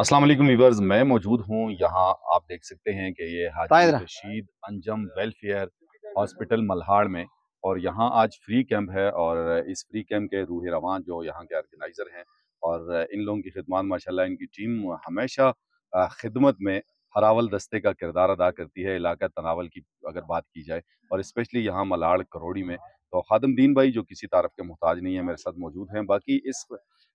अस्सलाम वालेकुम वीवर्स, मैं मौजूद हूँ यहाँ। आप देख सकते हैं कि ये हाजी ताहिरा। रशीद अंजम वेलफेयर हॉस्पिटल मल्हाड़ में, और यहाँ आज फ्री कैंप है। और इस फ्री कैंप के रूह रवां जो यहाँ के ऑर्गेनाइज़र हैं, और इन लोगों की खिदमत माशाल्लाह, इनकी टीम हमेशा खिदमत में हरावल दस्ते का किरदार अदा करती है। इलाका तनावल की अगर बात की जाए, और स्पेशली यहाँ मलाड़ करोड़ी में, तो खादम दीन भाई जो किसी तारफ़ के मोहताज नहीं है, मेरे साथ मौजूद हैं। बाकी इस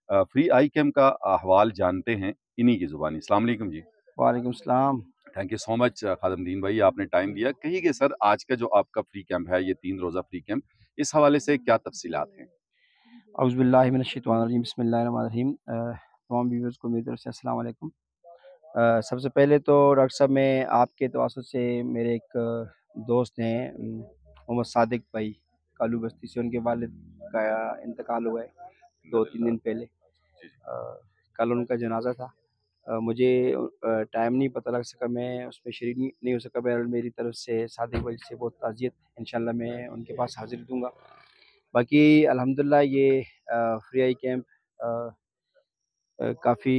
फ्री आई कैंप का अहवाल जानते हैं इन्हीं की ज़ुबानी। अस्सलाम वालेकुम जी। वालेकुम सलाम। थैंक यू सो मच खादमदीन भाई, आपने टाइम दिया। कहिए कि सर, आज का जो आपका फ्री कैंप है, ये 3 रोज़ा फ्री कैंप, इस हवाले से क्या तफ़सीलात हैं? औज़ु बिल्लाहि मिनश शैतानिर रजीम, बिस्मिल्लाहिर रहमानिर रहीम। तमाम व्यूअर्स को मेरी तरफ से अस्सलाम वालेकुम। सबसे पहले तो डॉक्टर साहब, मैं आपके तवासुत से, मेरे एक दोस्त हैं मोहम्मद सादिक भाई, कालू बस्ती से, उनके वालिद का इंतकाल हुआ है इन्ना 2-3 लिल्लाह। दिन पहले। जी, जी। कल उनका जनाज़ा था। मुझे टाइम नहीं पता लग सका, मैं उसमें शरीक नहीं हो सका। बहरहाल मेरी तरफ से सादिक भाई से बहुत ताज़ियत, इंशाल्लाह मैं उनके पास हाज़िरी दूँगा। बाकी अल्हम्दुलिल्लाह ये फ्री आई कैंप अ काफ़ी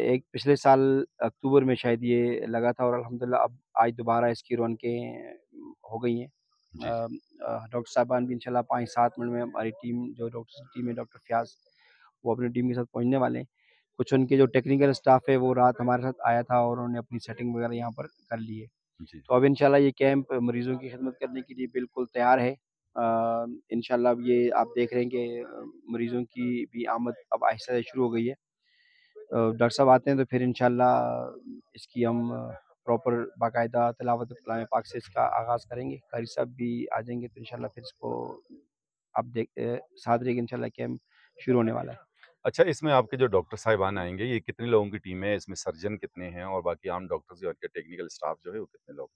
एक पिछले साल अक्टूबर में शायद ये लगा था, और अल्हम्दुलिल्लाह अब आज दोबारा इसकी रौनकें हो गई हैं। जी, जी। डॉक्टर साहिबान भी इंशाल्लाह 5-7 मिनट में, हमारी टीम जो डॉक्टर्स की टीम है, डॉक्टर फ़ियाज़, वो अपनी टीम के साथ पहुँचने वाले हैं। कुछ उनके जो टेक्निकल स्टाफ़ है वो रात हमारे साथ आया था, और उन्होंने अपनी सेटिंग वगैरह यहाँ पर कर ली है। जी, तो जी। अब इंशाल्लाह ये कैंप मरीज़ों की खिदमत करने के लिए बिल्कुल तैयार है। इंशाल्लाह अब ये आप देख रहे हैं कि मरीज़ों की भी आमद अब आहिस्ता से शुरू हो गई है। डॉक्टर साहब आते हैं तो फिर इंशाल्लाह इसकी हम प्रॉपर बाकायदा तिलावत कलाम पाक से इसका आगाज़ करेंगे। कारी साहब भी आ जाएँगे तो इंशाल्लाह फिर इसको आप 7 तारीख इंशाल्लाह कैंप शुरू होने वाला है। अच्छा, इसमें आपके जो डॉक्टर साहिबान आएँगे, ये कितने लोगों की टीम है? इसमें सर्जन कितने हैं, और बाकी आम डॉक्टर्स और के टेक्निकल स्टाफ जो है, वो कितने लोग?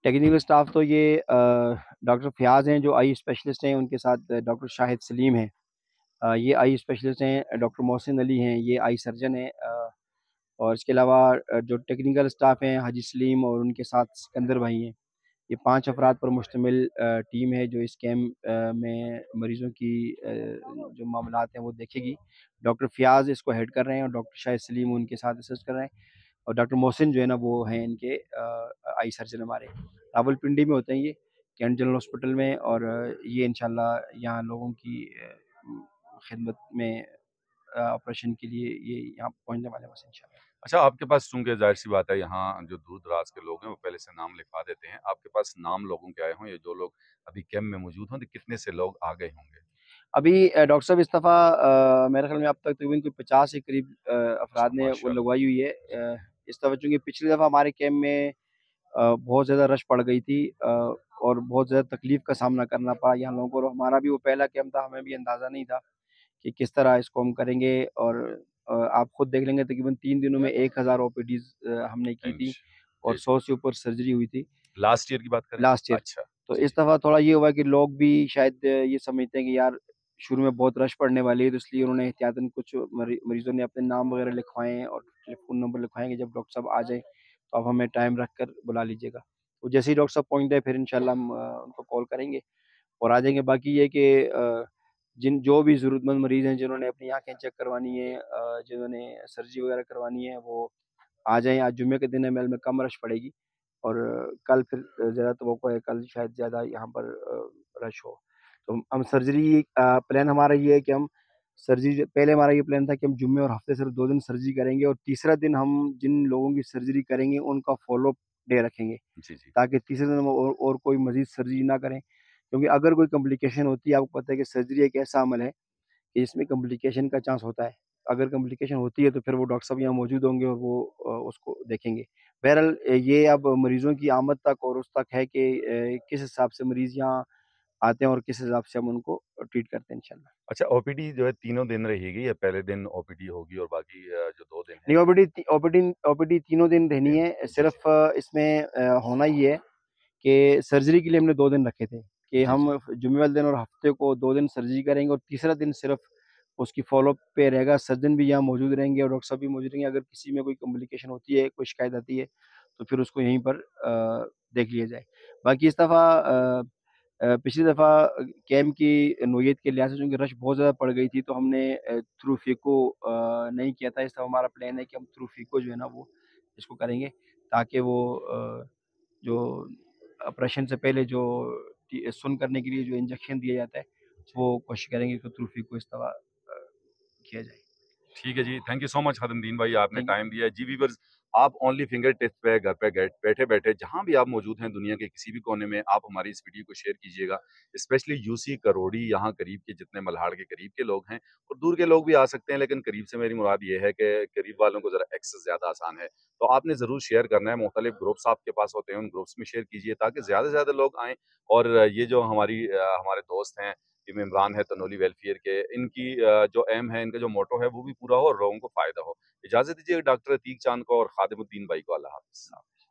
टेक्निकल स्टाफ तो ये डॉक्टर फ़ियाज़ हैं जो आई स्पेशलिस्ट हैं, उनके साथ डॉक्टर शाहिद सलीम हैं। ये आई स्पेशलिस्ट हैं, डॉक्टर मोहसिन अली हैं, ये आई सर्जन हैं। और इसके अलावा जो टेक्निकल स्टाफ हैं, हाजी सलीम और उनके साथ सिकंदर भाई हैं। ये 5 अफ़राद पर मुश्तमिल टीम है जो इस कैंप में मरीज़ों की जो मामलात हैं वो देखेगी। डॉक्टर फ़ियाज़ इसको हेड कर रहे हैं, और डॉक्टर शाहिद सलीम उनके साथ असिस्ट कर रहे हैं, और डॉक्टर मोहसिन जो है ना वो हैं इनके आई सर्जन हमारे। रावलपिंडी में होते हैं ये, कैंट जनरल हॉस्पिटल में, और ये इंशाल्लाह यहाँ लोगों की खिदमत में ऑपरेशन के लिए ये यहाँ पहुँचने वाले हैं बस इंशाल्लाह। अच्छा, आपके पास चूँकि ज़ाहिर-सी बात है, यहाँ जो दूर-दराज़ के लोग हैं, वो पहले से नाम लिखवा देते हैं। आपके पास नाम लोगों के आए हों, या जो लोग अभी कैंप में मौजूद हों, तो कितने से लोग आ गए होंगे? अभी डॉक्टर साहब इस दफ़ा मेरे ख़्याल में अब तक तकरीबन कोई 50 के करीब अच्छा, अफ़राद ने वो माशाअल्लाह। लगवाई हुई है। इस दफ़ा चूँकि पिछली दफ़ा हमारे कैंप में बहुत ज़्यादा रश पड़ गई थी, और बहुत ज़्यादा तकलीफ़ का सामना करना पड़ा यहाँ लोगों को, और हमारा भी वो पहला कैंप था, हमें भी अंदाज़ा नहीं था कि किस तरह इसको हम करेंगे। और आप खुद देख लेंगे तकरीबन 3 दिनों में 1000 ओपीडीज़ हमने की थी, और जी, जी। 100 से ऊपर सर्जरी हुई थी लास्ट ईयर की बात करें? Last year. अच्छा। तो जी, इस जी। दफ़ा थोड़ा ये हुआ कि लोग भी शायद ये समझते हैं कि यार शुरू में बहुत रश पड़ने वाली है, तो इसलिए उन्होंने एहतियातन कुछ मरीज़ों ने अपने नाम वग़ैरह लिखवाए हैं, और टेलीफ़ोन नंबर लिखवाए हैं कि जब डॉक्टर साहब आ जाएँ, तो आप हमें टाइम रख कर बुला लीजिएगा। तो जैसे ही डॉक्टर साहब पहुँच गए फिर इंशाल्लाह हम उनको कॉल करेंगे और आ जाएँगे। बाकी ये है कि जो भी ज़रूरतमंद मरीज़ हैं, जिन्होंने अपनी आँखें चेक करवानी है, जिन्होंने सर्जरी वग़ैरह करवानी है, वो आ जाएँ। आज जुम्मे के दिन है, महल में कम रश पड़ेगी, और कल फिर ज़्यादा तवक्को है, कल शायद ज़्यादा यहाँ पर रश हो। तो हम सर्जरी प्लान हमारा ये है कि हम सर्जरी पहले हमारा ये प्लान था कि हम जुम्मे और हफ़्ते सिर्फ़ 2 दिन सर्जरी करेंगे, और तीसरा दिन हम जिन लोगों की सर्जरी करेंगे उनका फ़ॉलो-अप डे रखेंगे, जी, जी। ताकि तीसरे दिन हम और कोई मज़ीद सर्जरी ना करें। क्योंकि अगर कोई कॉम्प्लिकेशन होती है, आपको पता है कि सर्जरी एक ऐसा अमल है कि इसमें कॉम्प्लिकेशन का चांस होता है। अगर कॉम्प्लिकेशन होती है तो फिर वो डॉक्टर साहब यहाँ मौजूद होंगे, और वो उसको देखेंगे। बहरहाल ये अब मरीज़ों की आमद तक और उस तक है कि किस हिसाब से मरीज़ यहाँ आते हैं, और किस हिसाब से हम उनको ट्रीट करते हैं इंशाल्लाह। अच्छा, ओपीडी जो है तीनों दिन रहेगी, या पहले दिन ओपीडी होगी और बाकी जो 2 दिन हैं? नहीं, ओपीडी तीनों दिन रहनी है। जी, जी। सिर्फ़ इसमें होना ये है कि सर्जरी के लिए हमने 2 दिन रखे थे, कि जी, जी। हम जुम्मे वाले दिन और हफ्ते को 2 दिन सर्जरी करेंगे, और तीसरा दिन सिर्फ़ उसकी फ़ॉलो-अप पे रहेगा। सर्जन भी यहाँ मौजूद रहेंगे, और डॉक्टर साहब भी मौजूद रहेंगे। अगर किसी में कोई कॉम्प्लिकेशन होती है, कोई शिकायत आती है, तो फिर उसको यहीं पर देख लिया जाए। बाकी इस दफ़ा पिछली दफ़ा कैंप की नोयत के लिहाज़ से चूँकि रश बहुत ज़्यादा पड़ गई थी, तो हमने थ्रू फ़ीको नहीं किया था। इस दफ़ा हमारा प्लान है कि हम थ्रू फ़ीको जो है ना वो इसको करेंगे, ताकि वो जो ऑपरेशन से पहले जो सुन्न करने के लिए जो इंजेक्शन दिया जाता है, वो कोशिश करेंगे कि थ्रू फ़ीको इस दफ़ा किया जाए। ठीक है जी, थैंक यू सो मच खदमदीन भाई, आपने थैंक टाइम दिया है। जी व्यूअर्स, आप ओनली फिंगर टिप्स पे घर पे बैठे-बैठे जहाँ भी आप मौजूद हैं दुनिया के किसी भी कोने में, आप हमारी इस वीडियो को शेयर कीजिएगा। स्पेशली यूसी, करोड़ी, यहाँ करीब के जितने मल्हाड़ के करीब के लोग हैं और दूर के लोग भी आ सकते हैं, लेकिन करीब से मेरी मुराद ये है कि करीब वालों को ज़रा एक्सेस ज़्यादा आसान है। तो आपने ज़रूर शेयर करना है, मुख्तलिफ ग्रुप्स आपके पास होते हैं, उन ग्रुप्स में शेयर कीजिए ताकि ज़्यादा से ज़्यादा लोग आएँ और ये जो हमारे दोस्त हैं टीम इमरान है तनोली वेलफेयर के, इनकी जो एम है, इनका जो मोटो है वो भी पूरा हो और लोगों को फ़ायदा हो। इजाज़त दीजिए डॉक्टर अतीक चांद को और खादिमुद्दीन भाई को। अल्लाह हाफ़िज़।